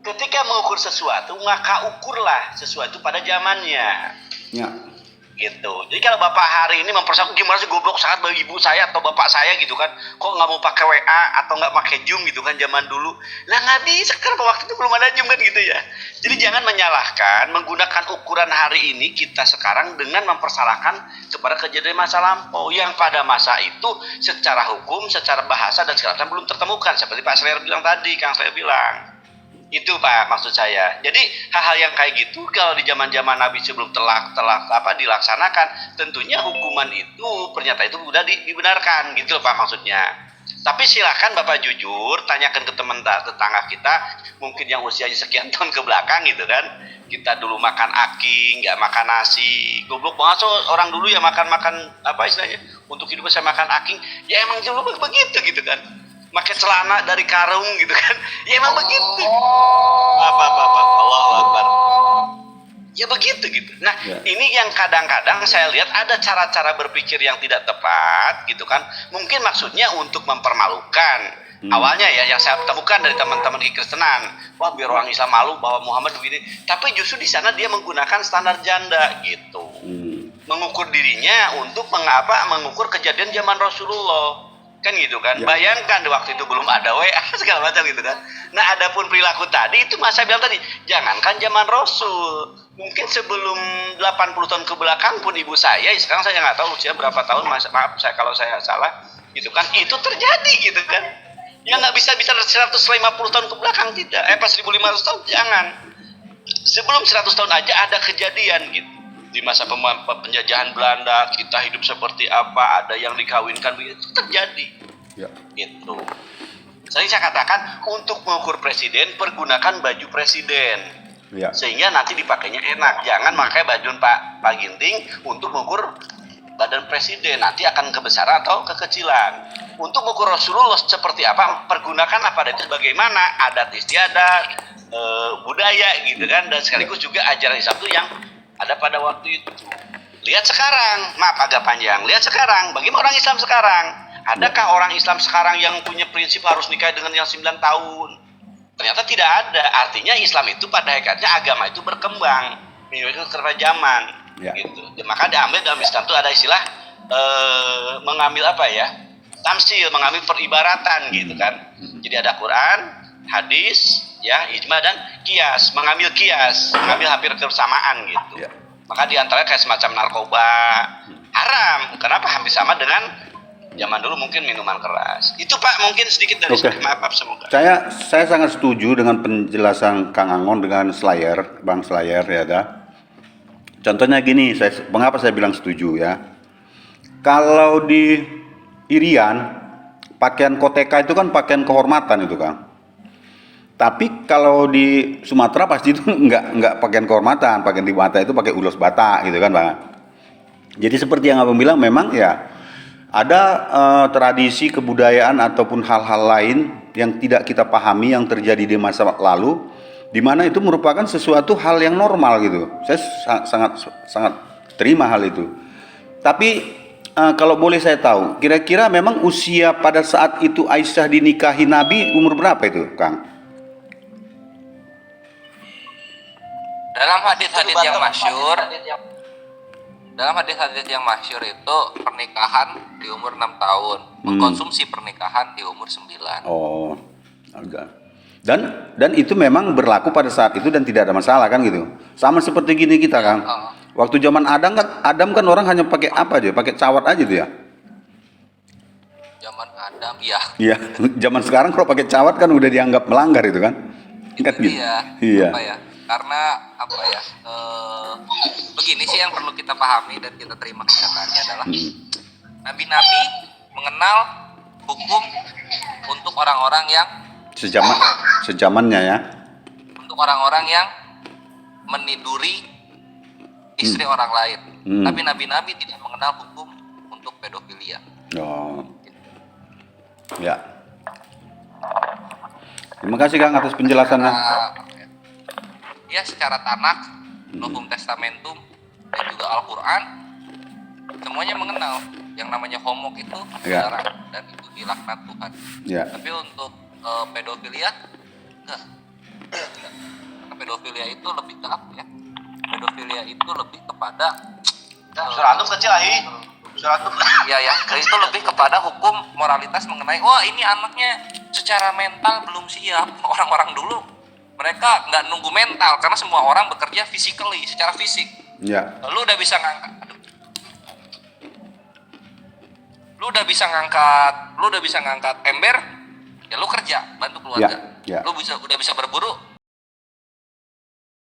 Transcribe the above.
Ketika mengukur sesuatu, maka ukurlah sesuatu pada zamannya. Ya. Gitu. Jadi kalau bapak hari ini mempersoalkan gimana sih goblok sangat bagi ibu saya atau bapak saya gitu kan, kok nggak mau pakai WA atau nggak pakai Zoom gitu kan zaman dulu. Nah nggak bisa, karena waktu itu belum ada Zoom kan gitu ya. Jadi jangan menyalahkan menggunakan ukuran hari ini kita sekarang dengan mempersalahkan kepada kejadian masa lampau yang pada masa itu secara hukum, secara bahasa dan segala macam belum tertemukan. Seperti Pak Slayer bilang tadi, Kang Slayer bilang. Itu Pak maksud saya. Jadi hal-hal yang kayak gitu kalau di zaman-zaman Nabi sebelum dilaksanakan, tentunya hukuman itu pernyataan itu sudah dibenarkan gitu loh Pak maksudnya. Tapi silakan Bapak jujur tanyakan ke teman tetangga kita mungkin yang usianya sekian tahun ke belakang gitu kan. Kita dulu makan aking, nggak makan nasi. Goblok banget so, orang dulu ya makan apa istilahnya? Untuk hidup saya makan aking. Ya emang dulu begitu gitu kan. Pakai celana dari karung gitu kan, ya emang begitu. Allahu Akbar. Ya begitu gitu. Nah ini yang kadang-kadang saya lihat ada cara-cara berpikir yang tidak tepat gitu kan. Mungkin maksudnya untuk mempermalukan. Awalnya ya yang saya temukan dari teman-teman Kekristenan, wah biar orang Islam malu bahwa Muhammad begini. Tapi justru di sana dia menggunakan standar janda gitu, mengukur dirinya untuk mengukur kejadian zaman Rasulullah. Kan gitu kan, bayangkan di waktu itu belum ada WA segala macam gitu kan. Nah adapun perilaku tadi itu mas saya bilang tadi, jangankan zaman Rasul, mungkin sebelum 80 tahun ke belakang pun ibu saya, sekarang saya nggak tahu usia berapa tahun, maaf saya kalau saya salah gitu kan, itu terjadi gitu kan. Ya nggak bisa 150 tahun ke belakang tidak, pas 1500 tahun jangan. Sebelum 100 tahun aja ada kejadian gitu. Di masa penjajahan Belanda kita hidup seperti apa, ada yang dikawinkan, itu terjadi itu. Saya katakan untuk mengukur presiden pergunakan baju presiden sehingga nanti dipakainya enak, jangan pakai baju Pak Ginting untuk mengukur badan presiden, nanti akan kebesaran atau kekecilan. Untuk mengukur Rasulullah seperti apa, pergunakan apa itu bagaimana adat istiadat, budaya gitu kan, dan sekaligus juga ajaran Islam itu yang ada pada waktu itu. Lihat sekarang, maaf agak panjang. Lihat sekarang, bagaimana orang Islam sekarang? Adakah orang Islam sekarang yang punya prinsip harus nikah dengan yang 9 tahun? Ternyata tidak ada. Artinya Islam itu pada hakikatnya agama itu berkembang, mengikuti zaman. Gitu. Maka diambil dalam Islam itu ada istilah mengambil apa ya? Tamsil, mengambil peribaratan gitu kan. Jadi ada Quran, hadis, ya ijma dan kias, mengambil hampir kebersamaan gitu. Maka diantara kayak semacam narkoba haram, kenapa hampir sama dengan zaman dulu mungkin minuman keras. Itu Pak mungkin sedikit dari saya, maaf semoga. Saya sangat setuju dengan penjelasan Kang Angon dengan Slayer, Bang Slayer ya dah. Contohnya gini, mengapa saya bilang setuju ya? Kalau di Irian pakaian koteka itu kan pakaian kehormatan itu Kang. Tapi kalau di Sumatera pasti itu enggak pakaian kehormatan, pakaian di mata itu pakai ulos bata gitu kan Bang. Jadi seperti yang Abang bilang memang ya ada tradisi kebudayaan ataupun hal-hal lain yang tidak kita pahami yang terjadi di masa lalu, di mana itu merupakan sesuatu hal yang normal gitu. Saya sangat terima hal itu. Tapi kalau boleh saya tahu, kira-kira memang usia pada saat itu Aisyah dinikahi Nabi umur berapa itu Kang? Dalam hadis-hadis yang masyhur itu pernikahan di umur 6 tahun, mengkonsumsi pernikahan di umur 9. Oh, agak. Dan itu memang berlaku pada saat itu dan tidak ada masalah kan gitu. Sama seperti gini kita Kang. Waktu zaman Adam kan orang hanya pakai apa aja, pakai cawat aja tuh ya. Zaman Adam ya. Iya, zaman sekarang kalau pakai cawat kan udah dianggap melanggar itu kan. Itu gitu. Iya. Apa ya? Karena apa ya? Begini sih yang perlu kita pahami dan kita terima kenyataannya adalah nabi-nabi mengenal hukum untuk orang-orang yang sejamannya ya. Untuk orang-orang yang meniduri istri orang lain. Tapi nabi-nabi tidak mengenal hukum untuk pedofilia. Oh. Ya. Terima kasih Kang atas penjelasannya. Ya secara Tanakh, Novum Testamentum dan juga Al-Quran semuanya mengenal yang namanya homok itu dilarang dan itu dilaknat Tuhan. Tapi untuk pedofilia Enggak. Pedofilia itu lebih ke apa ya? Pedofilia itu lebih kepada Surat antum kecil ahi. Surat antum. ya itu lebih kepada hukum moralitas mengenai wah ini anaknya secara mental belum siap. Orang-orang dulu mereka nggak nunggu mental karena semua orang bekerja physically, secara fisik. Ya. Lu udah bisa ngangkat ember, ya lu kerja bantu keluarga. Ya. Lu udah bisa berburu,